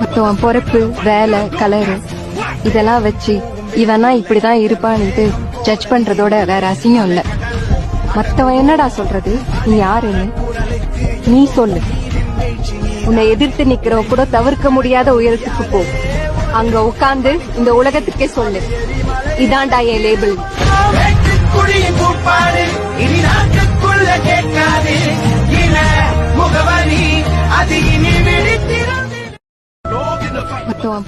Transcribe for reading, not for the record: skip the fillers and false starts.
மத்தவன் பொறுப்பு, வேலை, கலரு இதெல்லாம் வச்சு இவனா இப்படிதான் இருப்பான்ட்டு ஜட்ஜ் பண்றதோட வேற அசிங்கம் இல்ல. மத்தவன் என்னடா சொல்றது, நீ யாருன்னு நீ சொல்லு. உன்னை எதிர்த்து நிக்கிறவ கூட தவிர்க்க முடியாத உயரத்துக்கு போ. அங்க உட்கார்ந்து இந்த உலகத்துக்கே சொல்லு, இதான்டா என் லேபிள். மத்தவன்